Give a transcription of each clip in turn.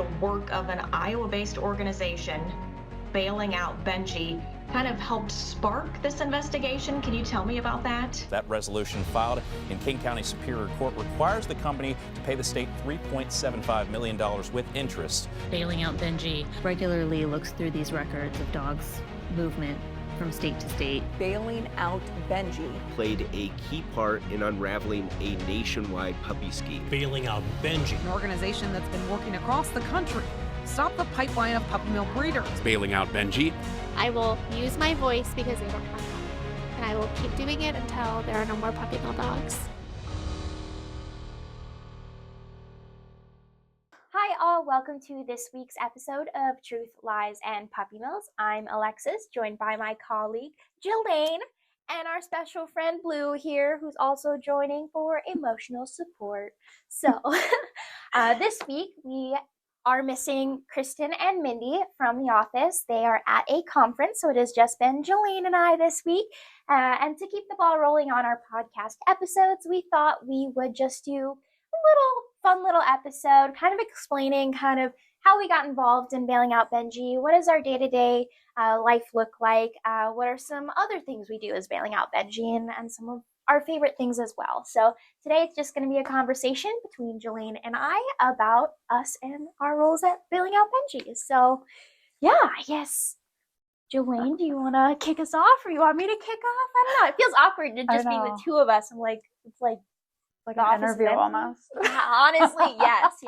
the work of an Iowa-based organization, Bailing Out Benji, kind of helped spark this investigation. Can you tell me about that? That resolution filed in King County Superior Court requires the company to pay the state $3.75 million with interest. Bailing Out Benji regularly looks through these records of dogs' movement from state to state. Bailing Out Benji played a key part in unraveling a nationwide puppy scheme. Bailing Out Benji, an organization that's been working across the country to stop the pipeline of puppy mill breeders. Bailing Out Benji. I will use my voice because they don't have one, and I will keep doing it until there are no more puppy mill dogs. Hi all, welcome to this week's episode of Truth, Lies, and Puppy Mills. I'm Alexis, joined by my colleague Jalaine, and our special friend Blue here, who's also joining for emotional support. So, this week we are missing Kristen and Mindy from the office. They are at a conference, so it has just been Jalaine and I this week. And to keep the ball rolling on our podcast episodes, we thought we would just do a fun little episode, kind of explaining kind of how we got involved in Bailing Out Benji. What does our day-to-day life look like? What are some other things we do as Bailing Out Benji, and some of our favorite things as well. So today it's just going to be a conversation between Jalaine and I about us and our roles at Bailing Out Benji. So yeah, I guess, Jalaine, do you want to kick us off, or you want me to kick off? I don't know. It feels awkward to just be the two of us. I'm like, it's like an interview almost. Honestly, yes.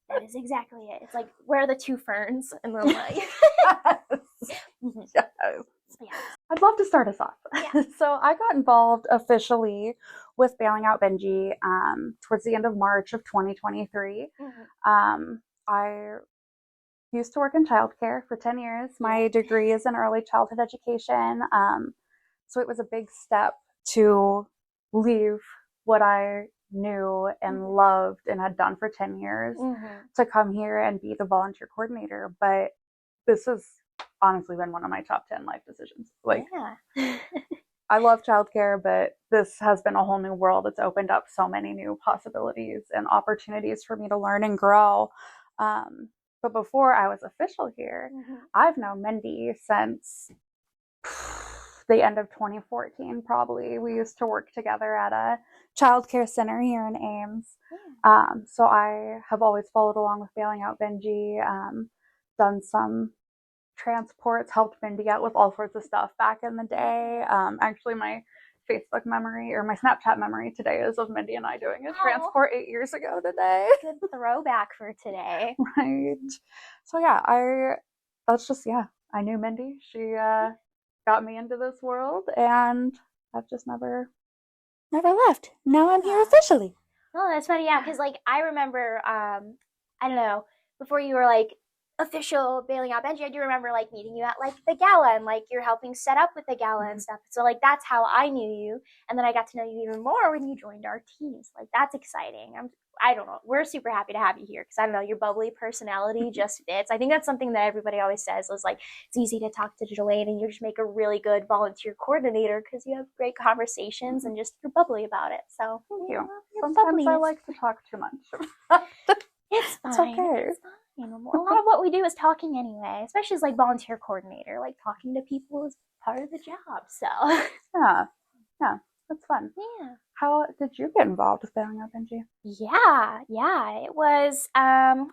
That is exactly it. It's like, where are the two ferns? And then like, yes. I'd love to start us off. Yeah. So I got involved officially with Bailing Out Benji towards the end of March of 2023. Mm-hmm. I used to work in childcare for 10 years. My degree is in early childhood education. So it was a big step to leave what I knew and loved and had done for 10 years to come here and be the volunteer coordinator. But this has honestly been one of my top 10 life decisions. I love childcare, but this has been a whole new world. It's opened up so many new possibilities and opportunities for me to learn and grow. But before I was official here, I've known Mindy since the end of 2014, probably. We used to work together at a childcare center here in Ames. So I have always followed along with Bailing Out Benji, done some transports, helped Mindy out with all sorts of stuff back in the day. Actually, my Facebook memory or my Snapchat memory today is of Mindy and I doing a transport 8 years ago today. Good throwback for today. Right. So yeah, I knew Mindy. She got me into this world, and I've just never left. Now I'm here officially. Oh, that's funny, yeah, because like I remember, I don't know, before you were like official Bailing Out Benji, I do remember like meeting you at like the gala, and like you're helping set up with the gala and stuff. So like that's how I knew you, and then I got to know you even more when you joined our teams. Like that's exciting. I don't know. We're super happy to have you here because I don't know, your bubbly personality just fits. I think that's something that everybody always says is like, it's easy to talk to Jalaine and you just make a really good volunteer coordinator because you have great conversations and just you're bubbly about it. So thank you. Sometimes I like to talk too much. It's fine. It's okay. It's fine. A lot of what we do is talking anyway, especially as like volunteer coordinator. Like talking to people is part of the job. So yeah, that's fun. Yeah. How did you get involved with Bailing Out Benji? Yeah, it was, so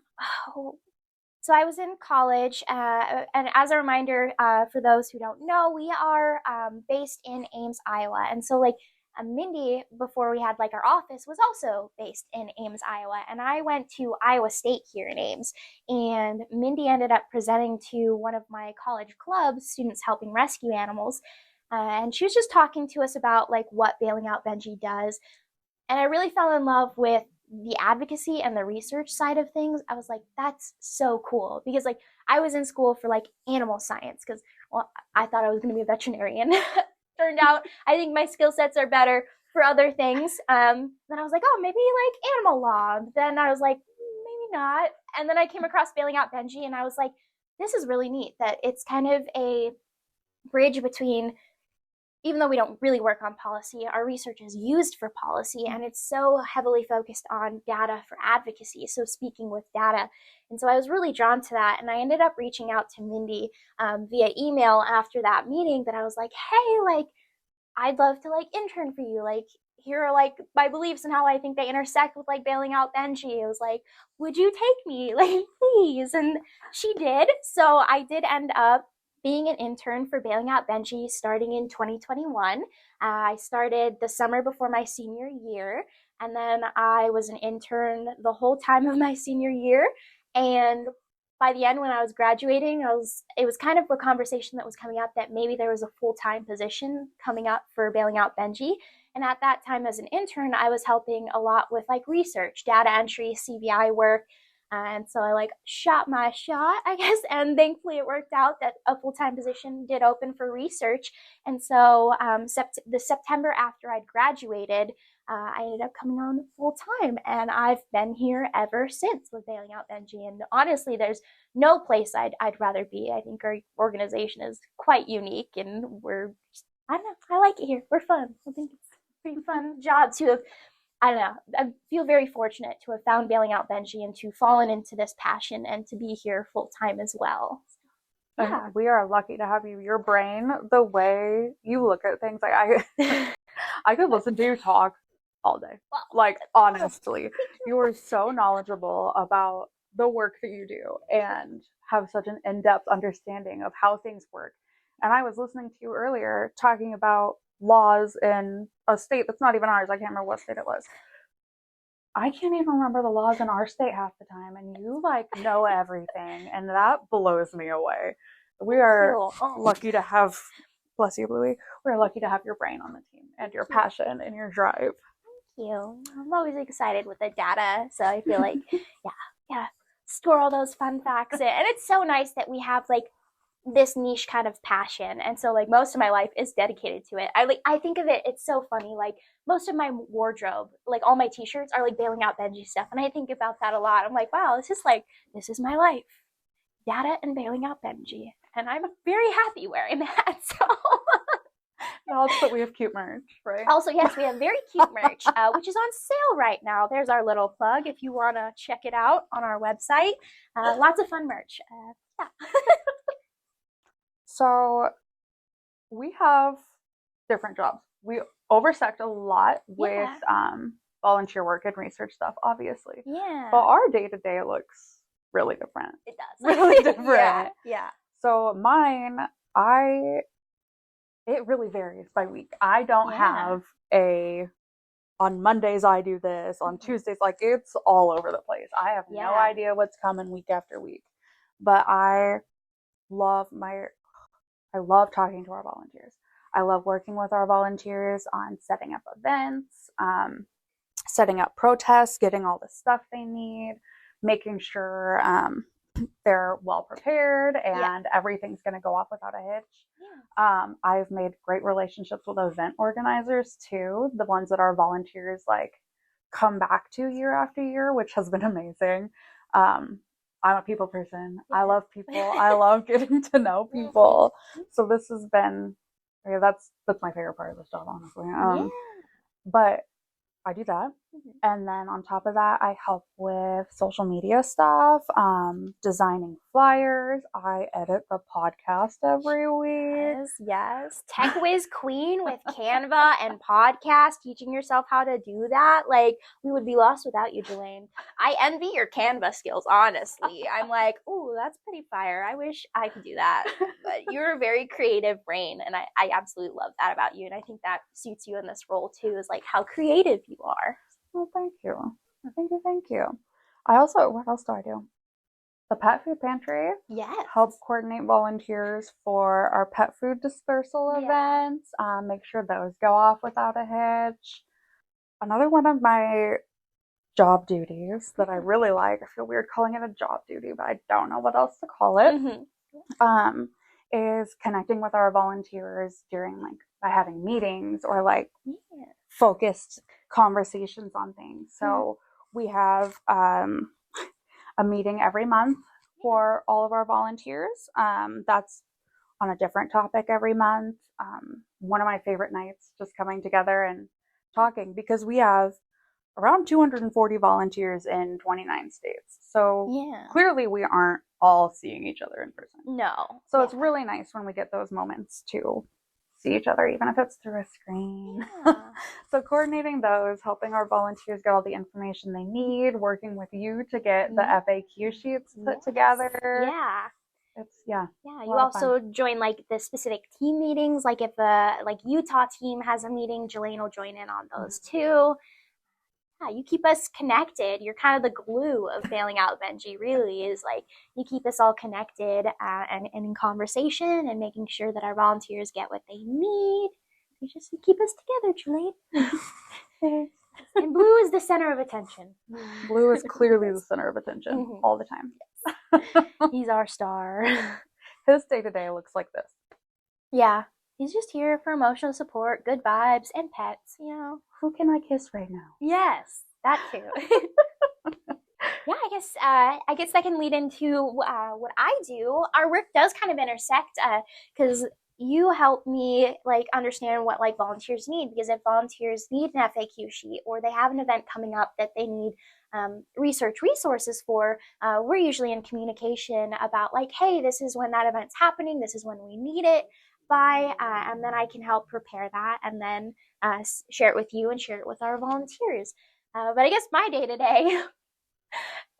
I was in college, and as a reminder, for those who don't know, we are based in Ames, Iowa, and so like Mindy, before we had like our office, was also based in Ames, Iowa, and I went to Iowa State here in Ames, and Mindy ended up presenting to one of my college clubs, Students Helping Rescue Animals, and she was just talking to us about like what Bailing Out Benji does. And I really fell in love with the advocacy and the research side of things. I was like, that's so cool. Because like I was in school for like animal science because, well, I thought I was going to be a veterinarian. Turned out I think my skill sets are better for other things. Then I was like, oh, maybe like animal law. Then I was like, maybe not. And then I came across Bailing Out Benji and I was like, this is really neat that it's kind of a bridge between even though we don't really work on policy, our research is used for policy, and it's so heavily focused on data for advocacy, so speaking with data. And so I was really drawn to that, and I ended up reaching out to Mindy via email after that meeting, that I was like, hey, like, I'd love to like intern for you. Like, here are like my beliefs and how I think they intersect with like Bailing Out Benji. It was like, would you take me? Like, please. And she did. So I did end up being an intern for Bailing Out Benji starting in 2021. I started the summer before my senior year, and then I was an intern the whole time of my senior year. And by the end, when I was graduating, it was kind of a conversation that was coming up that maybe there was a full-time position coming up for Bailing Out Benji. And at that time, as an intern, I was helping a lot with like research, data entry, CVI work. And so I like shot my shot, I guess, and thankfully it worked out that a full-time position did open for research. And so the September after I'd graduated, I ended up coming on full-time, and I've been here ever since with Bailing Out Benji. And honestly, there's no place I'd rather be. I think our organization is quite unique, and I don't know, I like it here. We're fun. I think it's a pretty fun job to have, I don't know, I feel very fortunate to have found Bailing Out Benji and to fallen into this passion and to be here full-time as well. Yeah. And we are lucky to have you. Your brain, the way you look at things, like I could listen to you talk all day. Like, honestly, you are so knowledgeable about the work that you do and have such an in-depth understanding of how things work. And I was listening to you earlier talking about laws in a state that's not even ours. I can't remember what state it was. I can't even remember the laws in our state half the time, and you like know everything, and that blows me away. We are lucky to have, bless you, Louie, we're lucky to have your brain on the team and your passion and your drive. You. I'm always excited with the data, so I feel like, yeah, store all those fun facts in. And it's so nice that we have like this niche kind of passion, and so like most of my life is dedicated to it. I think of it, it's so funny, like most of my wardrobe, like all my t-shirts are like Bailing Out Benji stuff, and I think about that a lot. I'm like, wow, this is my life, data and Bailing Out Benji, and I'm very happy wearing that. So also, we have cute merch, right? Also, yes, we have very cute merch, which is on sale right now. There's our little plug if you want to check it out on our website. Lots of fun merch. Yeah. So we have different jobs. We intersect a lot with volunteer work and research stuff, obviously. Yeah. But our day-to-day looks really different. It does. Really different. Yeah. So mine, it really varies by week. I don't have on Mondays I do this, on Tuesdays, like it's all over the place. I have no idea what's coming week after week. But I love talking to our volunteers. I love working with our volunteers on setting up events, setting up protests, getting all the stuff they need, making sure they're well prepared and everything's going to go off without a hitch. I've made great relationships with event organizers too, the ones that our volunteers like come back to year after year, which has been amazing. I'm a people person. I love people. I love getting to know people. So this has been, that's my favorite part of this job, honestly. But I do that. And then on top of that, I help with social media stuff, designing flyers. I edit the podcast every week. Yes. Tech whiz queen with Canva and podcast, teaching yourself how to do that. Like, we would be lost without you, Jalaine. I envy your Canva skills, honestly. I'm like, ooh, that's pretty fire. I wish I could do that. But you're a very creative brain, and I absolutely love that about you. And I think that suits you in this role too, is like how creative you are. Well, thank you. Thank you. I also, what else do I do? The pet food pantry. Yes. Help coordinate volunteers for our pet food dispersal events. Make sure those go off without a hitch. Another one of my job duties that I really like, I feel weird calling it a job duty, but I don't know what else to call it, is connecting with our volunteers during by having meetings or focused conversations on things. So we have a meeting every month for all of our volunteers. That's on a different topic every month. one of my favorite nights, just coming together and talking, because we have around 240 volunteers in 29 states. So clearly we aren't all seeing each other in person. No. So it's really nice when we get those moments to see each other, even if it's through a screen. So coordinating those, helping our volunteers get all the information they need, working with you to get the FAQ sheets put together. Yeah. It's Yeah, you also join like the specific team meetings. Like if the Utah team has a meeting, Jalaine will join in on those too. Yeah, you keep us connected. You're kind of the glue of Bailing Out Benji, really, is like you keep us all connected and in conversation and making sure that our volunteers get what they need. You keep us together, Jalaine. And Blue is the center of attention. Blue is clearly the center of attention all the time. He's our star. His day-to-day looks like this. Yeah. He's just here for emotional support, good vibes, and pets, you know. Who can I kiss right now? Yes, that too. Yeah, I guess that can lead into what I do. Our work does kind of intersect because you help me like understand what like volunteers need, because if volunteers need an FAQ sheet or they have an event coming up that they need research resources for, we're usually in communication about like, hey, this is when that event's happening, this is when we need it by, and then I can help prepare that and then share it with you and share it with our volunteers. But I guess my day-to-day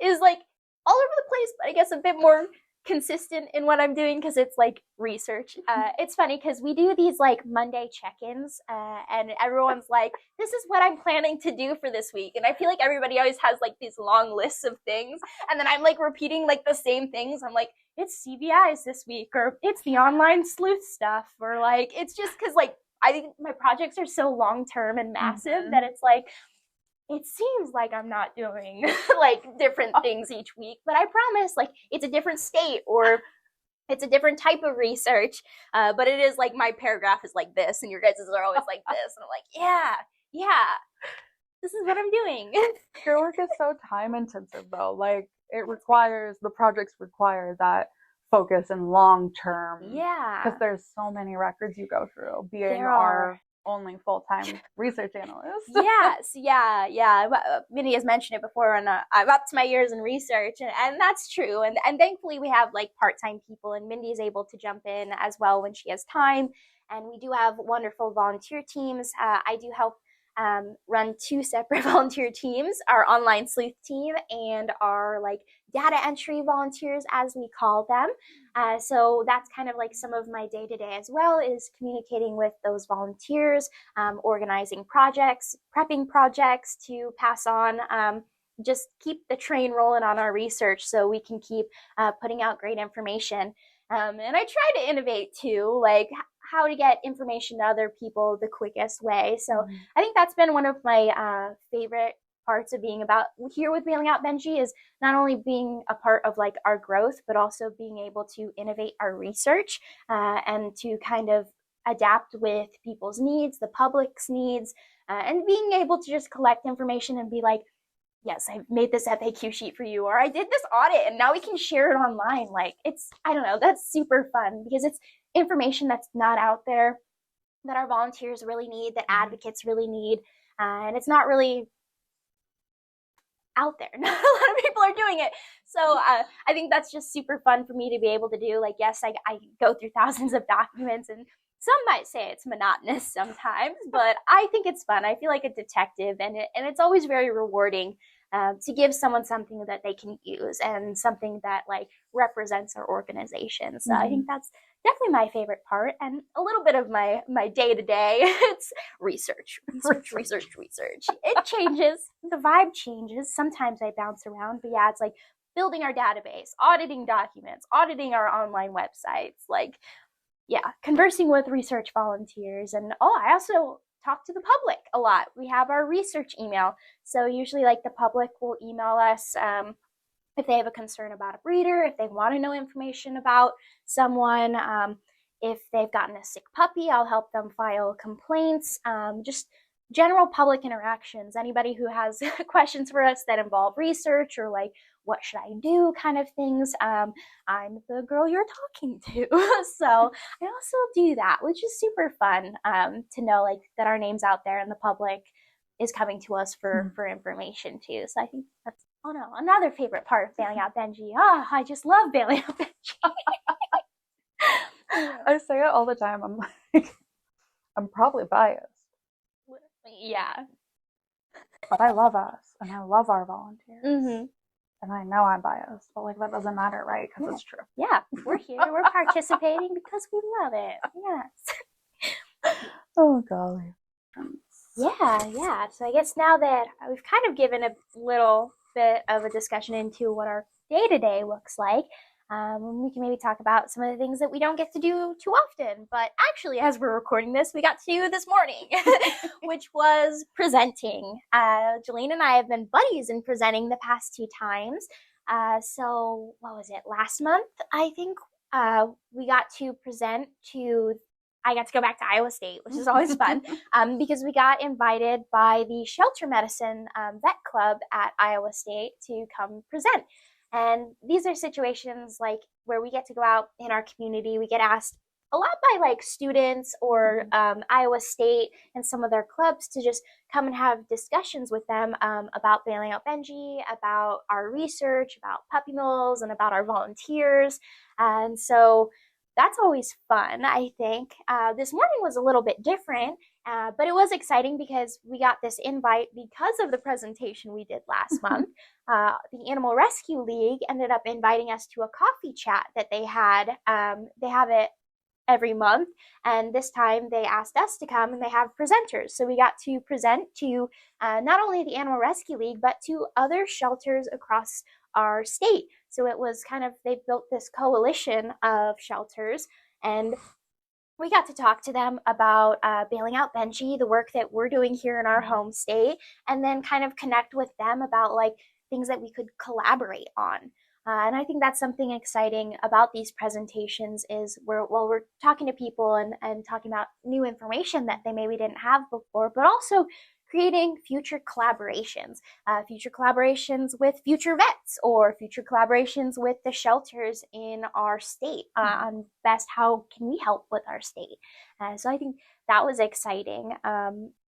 is like all over the place, but I guess a bit more consistent in what I'm doing because it's like research. It's funny because we do these like Monday check-ins and everyone's like, this is what I'm planning to do for this week. And I feel like everybody always has like these long lists of things. And then I'm like repeating like the same things. I'm like, it's CBIs this week, or it's the online sleuth stuff, or like, it's just because like, I think my projects are so long-term and massive that it's like, it seems like I'm not doing like different things each week, but I promise like it's a different state or it's a different type of research. But it is like my paragraph is like this and your guys' are always like this. And I'm like, yeah, this is what I'm doing. Your work is so time intensive though. Like the projects require that focus and long term. Yeah. Because there's so many records you go through, being our only full-time research analyst. Yes, yeah. Minnie has mentioned it before, and I'm up to my ears in research, and that's true. And thankfully we have like part-time people, and Mindy is able to jump in as well when she has time. And we do have wonderful volunteer teams. I do help run two separate volunteer teams, our online sleuth team and our like data entry volunteers, as we call them. So that's kind of like some of my day-to-day as well, is communicating with those volunteers, organizing projects, prepping projects to pass on, just keep the train rolling on our research so we can keep putting out great information. And I try to innovate too, like how to get information to other people the quickest way. So I think that's been one of my favorite parts of being about here with Bailing Out Benji, is not only being a part of like our growth, but also being able to innovate our research and to kind of adapt with people's needs, the public's needs, and being able to just collect information and be like, yes, I made this FAQ sheet for you, or I did this audit and now we can share it online. Like I don't know, that's super fun because it's information that's not out there that our volunteers really need, that advocates really need, and it's not really out there. Not a lot of people are doing it. So I think that's just super fun for me to be able to do. Like, yes, I go through thousands of documents, and some might say it's monotonous sometimes, but I think it's fun. I feel like a detective, and it's always very rewarding to give someone something that they can use and something that like represents our organization. So I think that's definitely my favorite part, and a little bit of my day-to-day. It's research. It changes. The vibe changes. Sometimes I bounce around, but yeah, it's like building our database, auditing documents, auditing our online websites, like, yeah, conversing with research volunteers. And I also talk to the public a lot. We have our research email. So usually like the public will email us if they have a concern about a breeder, if they want to know information about someone, if they've gotten a sick puppy, I'll help them file complaints, just general public interactions. Anybody who has questions for us that involve research or like, what should I do kind of things, I'm the girl you're talking to. So I also do that, which is super fun to know like that our name's out there and the public is coming to us for information too. So I think that's, oh no, another favorite part of Bailing Out Benji. Oh, I just love Bailing Out Benji. I say it all the time. I'm like, I'm probably biased. Yeah. But I love us and I love our volunteers. Mm-hmm. And I know I'm biased, but like that doesn't matter, right? Because it's true. Yeah, we're here. We're participating because we love it. Yes. Oh golly. Yeah. So I guess now that we've kind of given a little bit of a discussion into what our day-to-day looks like, we can maybe talk about some of the things that we don't get to do too often. But actually, as we're recording this, we got to do this morning, which was presenting. Jalaine and I have been buddies in presenting the past 2 times. So what was it? Last month, I think we got to present to. I got to go back to Iowa State, which is always fun, because we got invited by the Shelter Medicine Vet Club at Iowa State to come present. And these are situations like where we get to go out in our community. We get asked a lot by like students or Iowa State and some of their clubs to just come and have discussions with them about Bailing Out Benji, about our research, about puppy mills, and about our volunteers. And so that's always fun, I think. This morning was a little bit different, but it was exciting because we got this invite because of the presentation we did last month. The Animal Rescue League ended up inviting us to a coffee chat that they had. They have it every month, and this time they asked us to come and they have presenters. So we got to present to not only the Animal Rescue League, but to other shelters across our state. So it was kind of, they built this coalition of shelters, and we got to talk to them about Bailing Out Benji, the work that we're doing here in our home state, and then kind of connect with them about like things that we could collaborate on. And I think that's something exciting about these presentations is we're talking to people and talking about new information that they maybe didn't have before, but also creating future collaborations with future vets or future collaborations with the shelters in our state on best how can we help with our state. So I think that was exciting.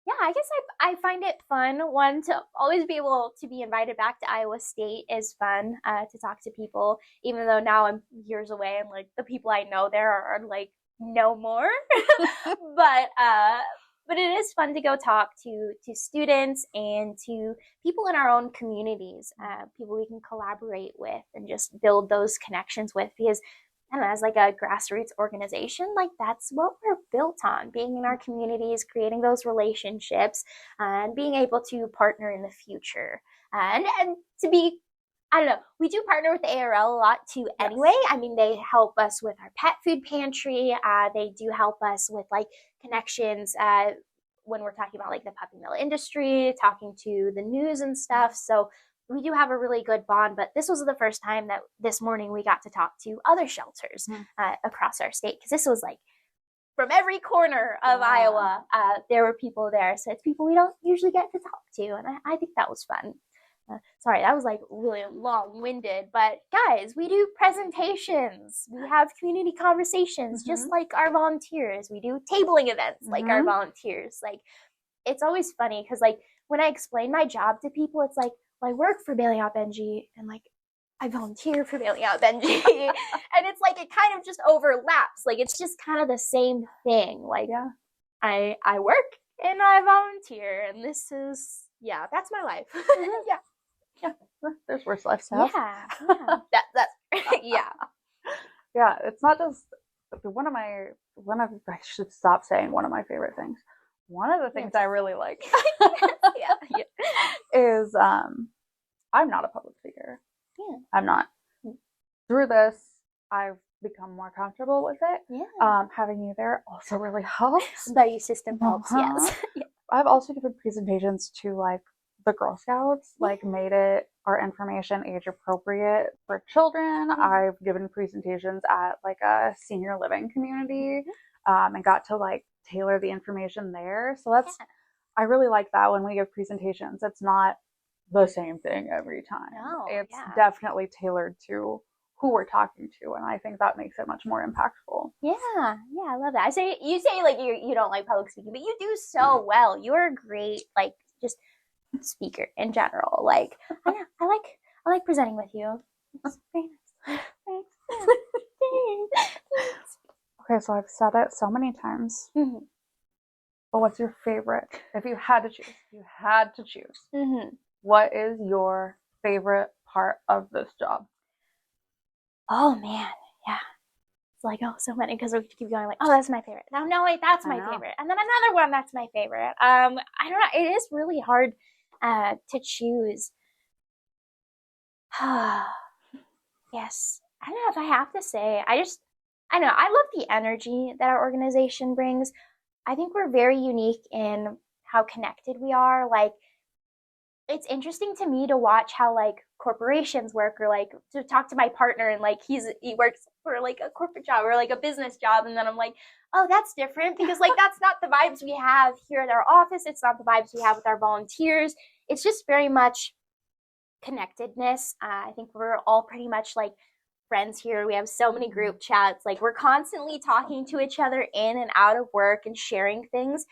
Yeah, I guess I find it fun. One, to always be able to be invited back to Iowa State is fun to talk to people, even though now I'm years away and like the people I know there are like no more. But it is fun to go talk to students and to people in our own communities, people we can collaborate with and just build those connections with, because I don't know, as like a grassroots organization, like that's what we're built on, being in our communities, creating those relationships, and being able to partner in the future. And to be, I don't know, we do partner with the ARL a lot too anyway. I mean, they help us with our pet food pantry. They do help us with like connections when we're talking about like the puppy mill industry, talking to the news and stuff. So we do have a really good bond, but this was the first time that this morning we got to talk to other shelters across our state, because this was like from every corner of Iowa, there were people there. So it's people we don't usually get to talk to, and I think that was fun. Sorry, that was like really long-winded, but guys, we do presentations. We have community conversations just like our volunteers. We do tabling events like our volunteers. Like, it's always funny because like when I explain my job to people, it's like, well, I work for Bailing Out Benji and like I volunteer for Bailing Out Benji. And it's like it kind of just overlaps. Like it's just kind of the same thing. Like I work and I volunteer, and this is that's my life. Yeah, there's worse lives to have. That's Yeah, it's not just I should stop saying one of my favorite things. One of the things I really like is I'm not a public speaker. I'm not. Through this, I've become more comfortable with it. Having you there also really helps. The system helps, yes. I've also given presentations to like the Girl Scouts, like made it our information age appropriate for children. I've given presentations at like a senior living community and got to like tailor the information there. So I really like that when we give presentations. It's not the same thing every time. No, it's yeah. definitely tailored to who we're talking to, and I think that makes it much more impactful. Yeah, I love that. You say like you don't like public speaking, but you do so well. You're a great like just speaker in general. Like I like presenting with you. It's very nice. Okay, so I've said it so many times. Mm-hmm. But what's your favorite? If you had to choose, Mm-hmm. what is your favorite part of this job? Oh man, yeah. It's like, oh, so many, because we keep going like, oh, that's my favorite. No, wait, that's my favorite. And then another one, that's my favorite. I don't know. It is really hard to choose. Yes. I don't know if I have to say. I know. I love the energy that our organization brings. I think we're very unique in how connected we are. Like, it's interesting to me to watch how like corporations work, or like to talk to my partner and like he works for like a corporate job or like a business job, and then I'm like, oh, that's different, because like that's not the vibes we have here at our office. It's not the vibes we have with our volunteers. It's just very much connectedness. I think we're all pretty much like friends here. We have so many group chats. Like, we're constantly talking to each other in and out of work and sharing things.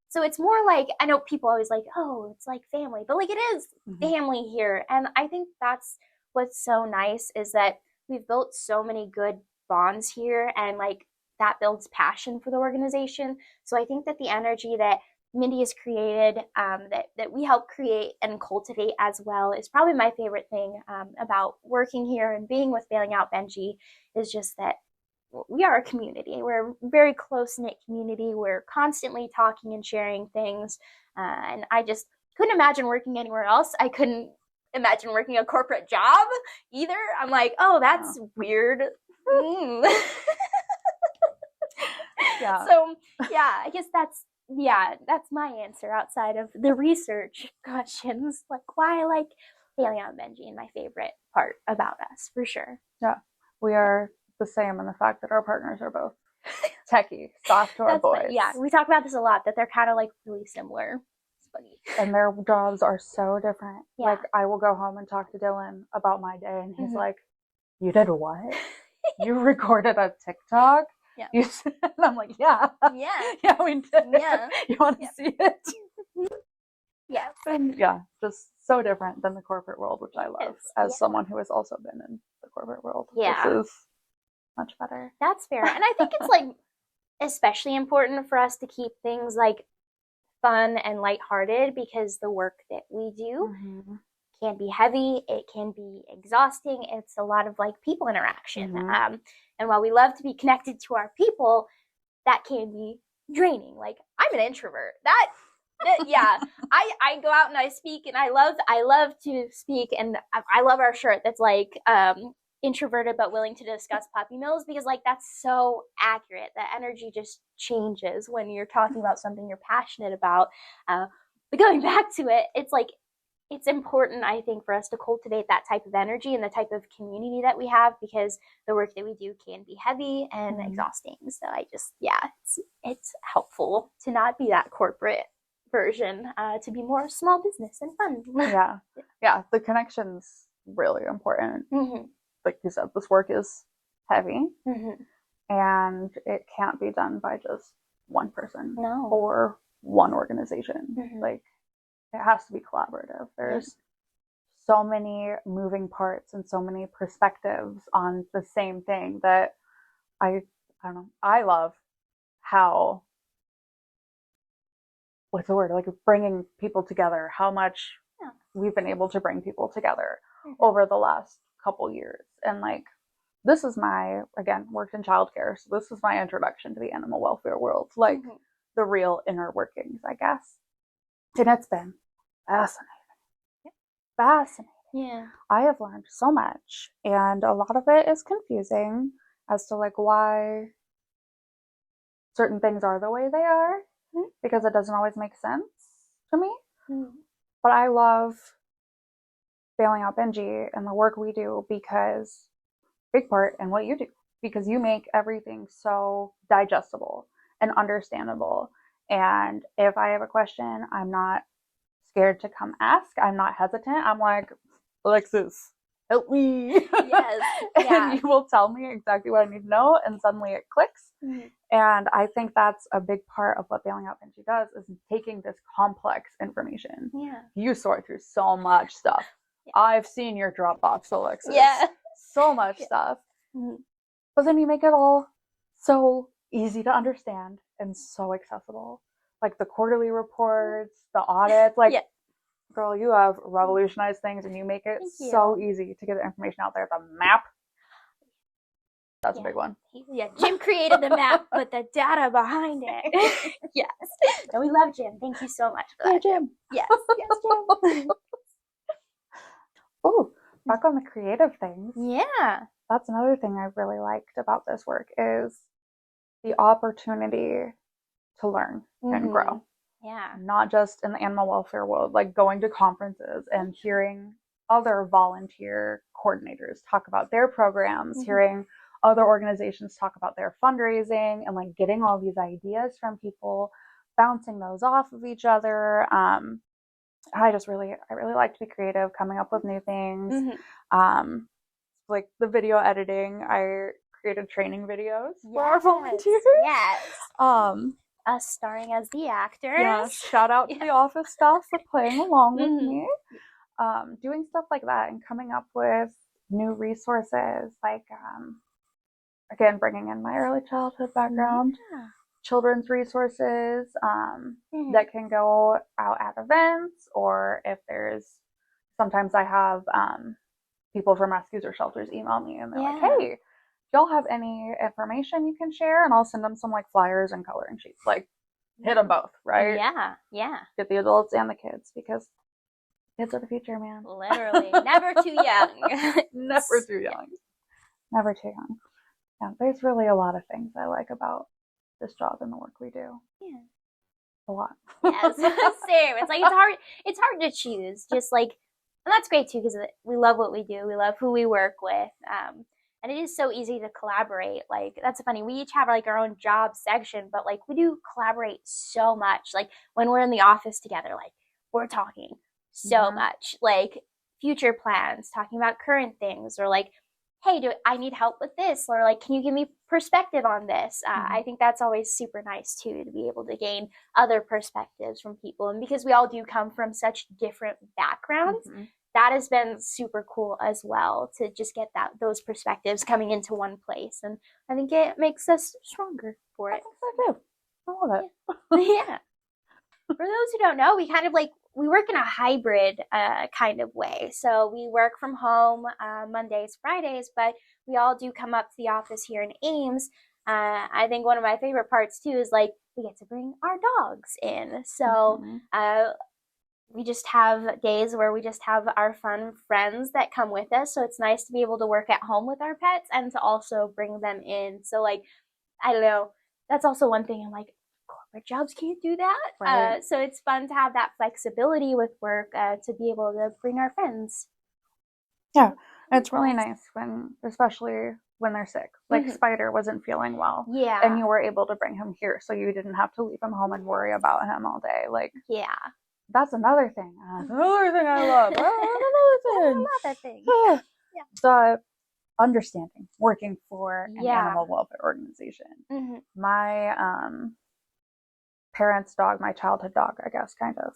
So it's more like, I know people always like, oh, it's like family, but like it is family here. And I think that's what's so nice, is that we've built so many good bonds here, and like that builds passion for the organization. So I think that the energy that Mindy has created, that we help create and cultivate as well, is probably my favorite thing about working here and being with Bailing Out Benji, is just that we are a community. We're a very close-knit community. We're constantly talking and sharing things. And I just couldn't imagine working anywhere else. I couldn't imagine working a corporate job either. I'm like, oh, that's weird. Yeah. So, yeah, I guess that's my answer outside of the research questions. Like, why I like Bailing Out Benji, and my favorite part about us, for sure. Yeah, we are the same in the fact that our partners are both techie, software boys. Yeah, we talk about this a lot, that they're kind of like really similar. It's funny. And their jobs are so different. Yeah. Like, I will go home and talk to Dylan about my day, and he's like, you did what? You recorded a TikTok? Yeah. And I'm like, yeah. Yeah, we did. Yeah. You want to see it? Yeah. And yeah, just so different than the corporate world, which I love, as someone who has also been in the corporate world. Yeah. This is much better. That's fair. And I think it's like especially important for us to keep things like fun and lighthearted, because the work that we do can be heavy, it can be exhausting. It's a lot of like people interaction. And while we love to be connected to our people, that can be draining. Like, I'm an introvert. Yeah, I go out and I speak, and I love to speak, and I love our shirt that's like introverted but willing to discuss puppy mills, because like that's so accurate. The energy just changes when you're talking about something you're passionate about. But going back to it, it's like, it's important, I think, for us to cultivate that type of energy and the type of community that we have, because the work that we do can be heavy and exhausting. So I just, it's helpful to not be that corporate version, to be more small business and fun. Yeah, the connection's really important. Like you said, this work is heavy, and it can't be done by just one person or one organization. Like, it has to be collaborative. There's so many moving parts and so many perspectives on the same thing that I don't know. I love how, what's the word? Like, bringing people together, how much we've been able to bring people together over the last couple years. And like, this is my, again, worked in childcare, so this is my introduction to the animal welfare world, like the real inner workings, I guess. And it's been fascinating. Yeah. I have learned so much, and a lot of it is confusing as to like why certain things are the way they are, because it doesn't always make sense to me. But I love Bailing Out Benji and the work we do, because big part in what you do, because you make everything so digestible and understandable, And if I have a question, I'm not scared to come ask. I'm not hesitant. I'm like, Alexis, help me. Yes. And Yeah. you will tell me exactly what I need to know, and suddenly it clicks. Mm-hmm. And I think that's a big part of what Bailing Out Benji does, is taking this complex information. Yeah. You sort through so much stuff. Yeah. I've seen your Dropbox, Alexis. Yeah. So much stuff. Mm-hmm. But then you make it all so easy to understand and so accessible. Like the quarterly reports, the audits, like, yeah. Girl, you have revolutionized things, and you make it so easy to get the information out there. The map, that's a big one. Yeah, Jim created the map, but the data behind it. Yes. And we love Jim. Thank you so much for that. Hey, Jim. Yes, Jim. Oh, back on the creative things. Yeah. That's another thing I really liked about this work, is the opportunity to learn and grow. Yeah. Not just in the animal welfare world, like going to conferences and hearing other volunteer coordinators talk about their programs, hearing other organizations talk about their fundraising, and like getting all these ideas from people, bouncing those off of each other. I really like to be creative, coming up with new things. Like the video editing, I created training videos for our volunteers. Yes. Us starring as the actors. Yeah, shout out to the office staff for playing along with me. Doing stuff like that and coming up with new resources, like again, bringing in my early childhood background, children's resources that can go out at events, or if there's, sometimes I have people from rescues or shelters email me and they're like, hey, y'all have any information you can share? And I'll send them some like flyers and coloring sheets. Like, hit them both, right? Yeah, yeah. Get the adults and the kids, because kids are the future, man. Literally. Never too young. Never too young. Never too young. Yeah, there's really a lot of things I like about this job and the work we do. Yeah. A lot. Yes, same. It's like, it's hard to choose. Just like, and that's great too, because we love what we do. We love who we work with. And it is so easy to collaborate. Like, that's funny. We each have like our own job section, but like we do collaborate so much. Like when we're in the office together, like we're talking so much, like future plans, talking about current things, or like, hey, I need help with this? Or like, can you give me perspective on this? I think that's always super nice too, to be able to gain other perspectives from people. And because we all do come from such different backgrounds, that has been super cool as well, to just get those perspectives coming into one place. And I think it makes us stronger for it. I think so too. I love it. Yeah. For those who don't know, we work in a hybrid kind of way. So we work from home Mondays, Fridays, but we all do come up to the office here in Ames. I think one of my favorite parts too is like we get to bring our dogs in. So we just have days where we just have our fun friends that come with us. So it's nice to be able to work at home with our pets and to also bring them in. So like, I don't know, that's also one thing I'm like, corporate jobs can't do that. Right. So it's fun to have that flexibility with work, to be able to bring our friends. Yeah, it's really nice when, especially when they're sick. Like Spider wasn't feeling well. Yeah. And you were able to bring him here, so you didn't have to leave him home and worry about him all day. Like, yeah. That's another thing. Another thing I love. Another thing. Yeah. The understanding, working for an animal welfare organization. My parents' dog, my childhood dog, I guess, kind of.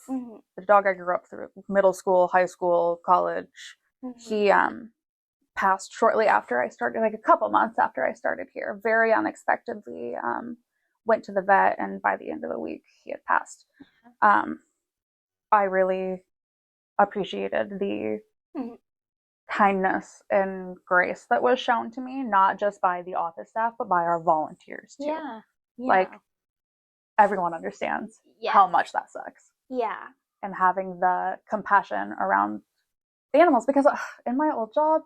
The dog I grew up through, middle school, high school, college. He passed shortly after I started, like a couple months after I started here. Very unexpectedly, went to the vet, and by the end of the week, he had passed. I really appreciated the kindness and grace that was shown to me, not just by the office staff, but by our volunteers too. Yeah. Like, everyone understands how much that sucks. Yeah. And having the compassion around the animals, because in my old job,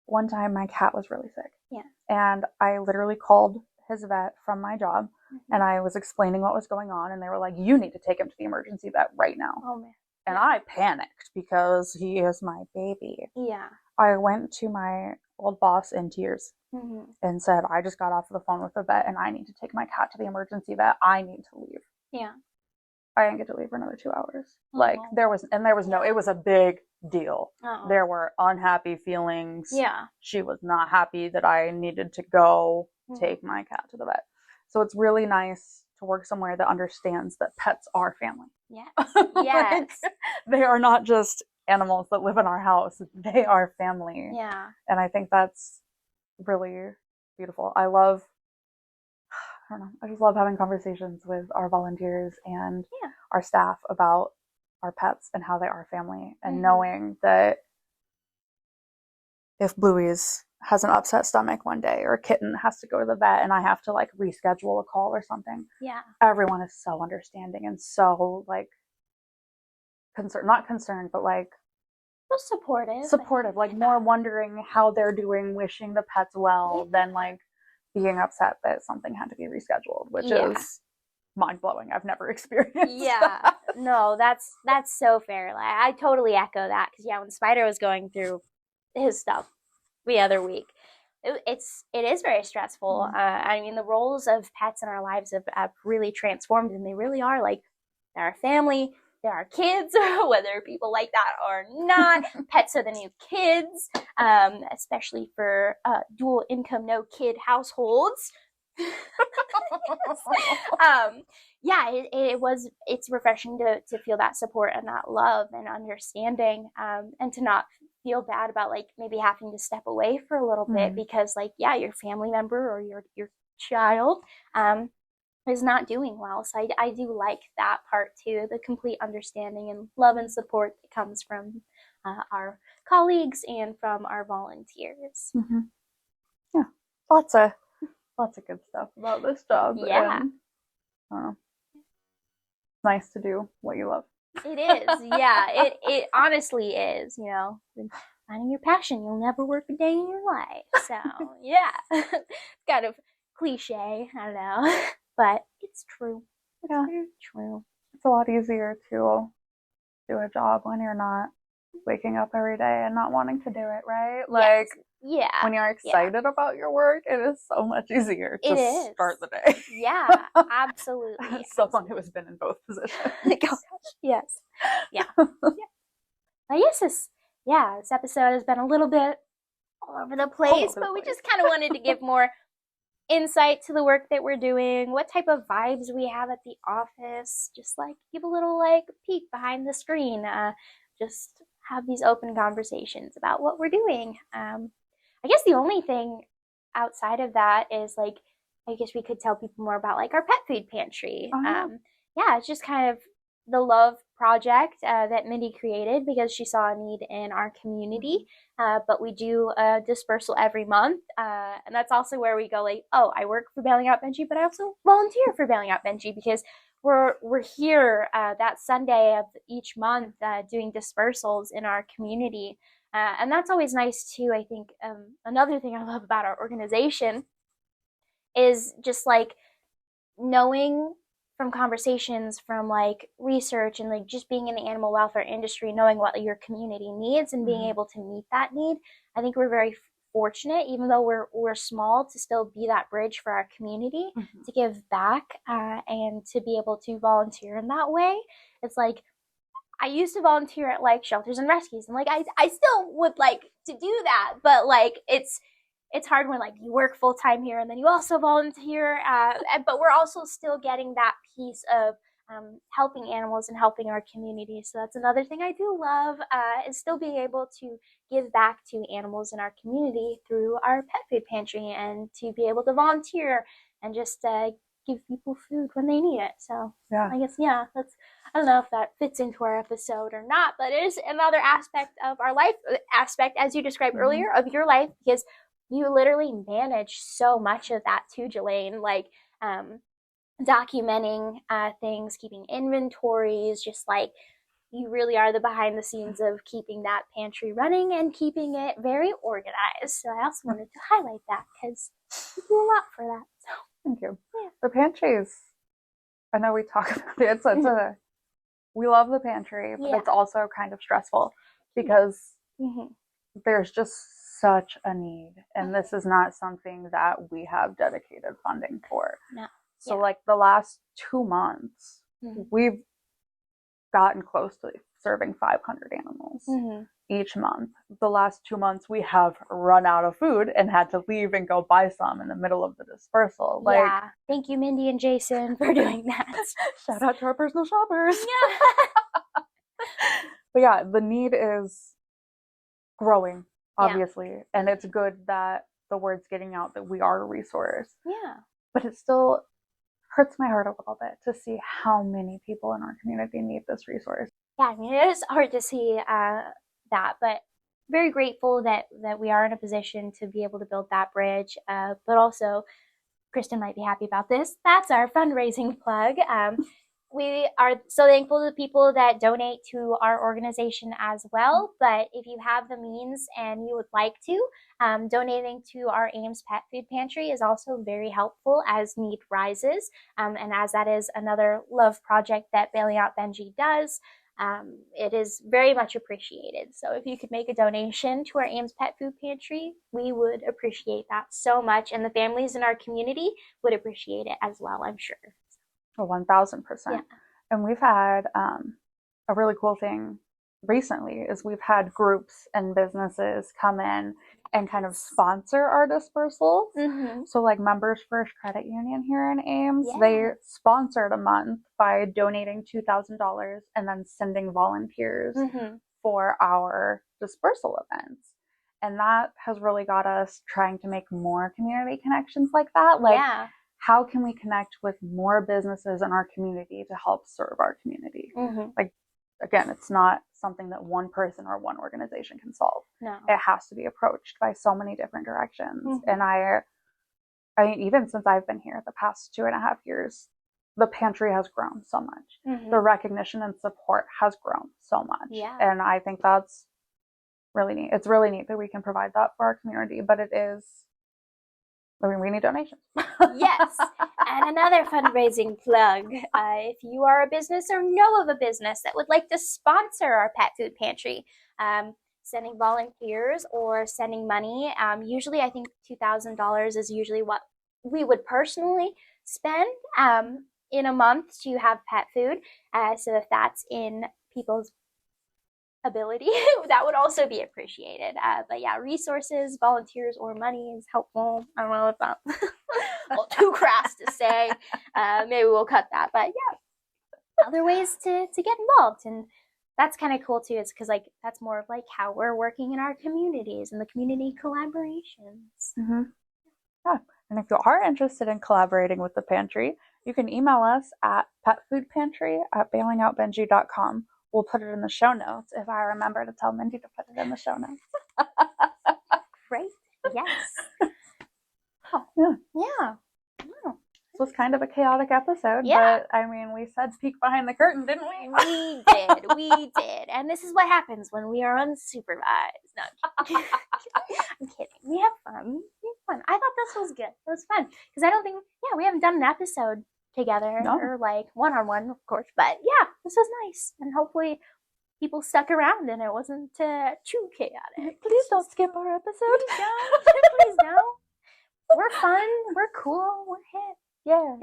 one time my cat was really sick. Yeah. And I literally called his vet from my job, and I was explaining what was going on, and they were like, you need to take him to the emergency vet right now. Oh man. And I panicked because he is my baby. Yeah. I went to my called boss in tears Mm-hmm. and said, I just got off the phone with the vet and I need to take my cat to the emergency vet. I need to leave. Yeah. I didn't get to leave for another 2 hours. Oh. Like there was no, it was a big deal. Oh. There were unhappy feelings. Yeah. She was not happy that I needed to go take my cat to the vet. So it's really nice to work somewhere that understands that pets are family. Yes. Like, Yes. they are not just animals that live in our house. They are family. Yeah. And I think that's really beautiful. I don't know, I just love having conversations with our volunteers and our staff about our pets and how they are family, and knowing that if Bluey's has an upset stomach one day, or a kitten has to go to the vet and I have to like reschedule a call or something, everyone is so understanding and so like not concerned, but like supportive, like more wondering how they're doing, wishing the pets well than like being upset that something had to be rescheduled, which is mind-blowing. I've never experienced that. No, that's so fair. Like, I totally echo that, because when Spider was going through his stuff the other week, it is very stressful. I mean, the roles of pets in our lives have really transformed, and they really are like, they're our family, they're our kids, whether people like that or not. Pets are the new kids, especially for dual income, no kid households. It's refreshing to feel that support and that love and understanding, and to not feel bad about like maybe having to step away for a little bit because like your family member or your child is not doing well. So I do like that part too, the complete understanding and love and support that comes from our colleagues and from our volunteers. Yeah, lots of good stuff about this job. And, it's nice to do what you love. It is, it honestly is. Finding your passion, you'll never work a day in your life. So it's kind of cliche, I don't know, but it's true. It's true. It's a lot easier to do a job when you're not waking up every day and not wanting to do it, right? Like, when you're excited about your work, it is so much easier to start the day. Yeah, absolutely. As someone who has been in both positions. Yes. I guess this episode has been a little bit all over the place, but we just kind of wanted to give more insight to the work that we're doing, what type of vibes we have at the office, just like give a little like peek behind the screen, just have these open conversations about what we're doing. I guess the only thing outside of that is like, I guess we could tell people more about like our pet food pantry. It's just kind of the love project that Mindy created because she saw a need in our community. But we do a dispersal every month. And that's also where we go like, I work for Bailing Out Benji, but I also volunteer for Bailing Out Benji because we're here that Sunday of each month doing dispersals in our community. And that's always nice too. I think another thing I love about our organization is just like knowing from conversations, from like research and like just being in the animal welfare industry, knowing what your community needs and being able to meet that need. I think we're very fortunate, even though we're small, to still be that bridge for our community, to give back and to be able to volunteer in that way. It's like, I used to volunteer at like shelters and rescues, and like I still would like to do that, but like it's hard when like you work full time here and then you also volunteer, but we're also still getting that piece of helping animals and helping our community. So that's another thing I do love, is still being able to give back to animals in our community through our pet food pantry, and to be able to volunteer and just give people food when they need it. So I guess that's, I don't know if that fits into our episode or not, but it is another aspect of our life, as you described earlier, of your life, because you literally manage so much of that too, Jalaine, like documenting things, keeping inventories, just like you really are the behind the scenes of keeping that pantry running and keeping it very organized. So I also wanted to highlight that because you do a lot for that. So thank you. Yeah. The pantries, I know we talk about it. We love the pantry, but it's also kind of stressful because there's just such a need, and this is not something that we have dedicated funding for. No. So like the last 2 months, we've gotten close to serving 500 animals each month. The last 2 months, we have run out of food and had to leave and go buy some in the middle of the dispersal. Like, yeah. Thank you, Mindy and Jason, for doing that. Shout out to our personal shoppers. Yeah. But yeah, the need is growing, obviously, and it's good that the word's getting out that we are a resource. Yeah. But it still hurts my heart a little bit to see how many people in our community need this resource. Yeah, I mean, it is hard to see that, but very grateful that we are in a position to be able to build that bridge. But also, Kristen might be happy about this. That's our fundraising plug. We are so thankful to the people that donate to our organization as well. But if you have the means and you would like to, donating to our Ames Pet Food Pantry is also very helpful as need rises. And as that is another love project that Bailing Out Benji does, it is very much appreciated. So if you could make a donation to our Ames Pet Food Pantry, we would appreciate that so much. And the families in our community would appreciate it as well, I'm sure. 1000%. Yeah. And we've had a really cool thing recently is we've had groups and businesses come in and kind of sponsor our dispersals. So like Members First Credit Union here in Ames, they sponsored a month by donating $2,000 and then sending volunteers for our dispersal events. And that has really got us trying to make more community connections like that. Like, how can we connect with more businesses in our community to help serve our community? Like, again, it's not something that one person or one organization can solve. No. It has to be approached by so many different directions. And I mean, even since I've been here the past 2.5 years, the pantry has grown so much. The recognition and support has grown so much. And I think that's really neat. It's really neat that we can provide that for our community, but it is, I mean, we need donations. Yes. And another fundraising plug. If you are a business or know of a business that would like to sponsor our pet food pantry, sending volunteers or sending money, usually I think $2,000 is usually what we would personally spend in a month to have pet food. So if that's in people's ability, that would also be appreciated. But yeah, resources, volunteers, or money is helpful. I don't know if that's a little too crass to say. Maybe we'll cut that. But yeah, other ways to get involved. And that's kind of cool too. It's because like that's more of like how we're working in our communities and the community collaborations. Yeah. And if you are interested in collaborating with the pantry, you can email us at petfoodpantry@bailingoutbenji.com. We'll put it in the show notes if I remember to tell Mindy to put it in the show notes. Great. Yes. Oh, yeah. Yeah. Oh. This was kind of a chaotic episode, but I mean, we said peek behind the curtain, didn't we? We did. We did. And this is what happens when we are unsupervised. No, I'm kidding. I'm kidding. We have fun. I thought this was good. It was fun. Because I don't think, we haven't done an episode together or like one-on-one, of course. But yeah, this was nice. And hopefully people stuck around and it wasn't too chaotic. Please don't skip our episode. Please don't. Please don't. We're fun. We're cool. We're hip. Yeah.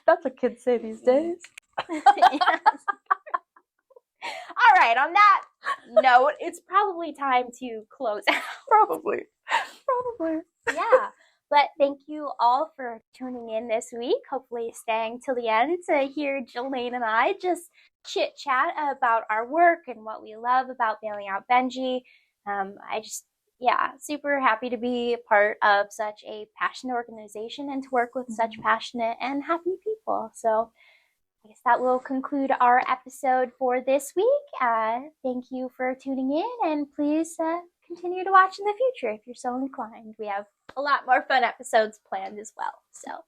That's what kids say these days. Yes. All right, on that note, it's probably time to close out. Probably. Yeah. But thank you all for tuning in this week. Hopefully staying till the end to hear Jalaine and I just chit-chat about our work and what we love about Bailing Out Benji. Super happy to be a part of such a passionate organization and to work with such passionate and happy people. So I guess that will conclude our episode for this week. Thank you for tuning in, and please continue to watch in the future if you're so inclined. We have a lot more fun episodes planned as well. So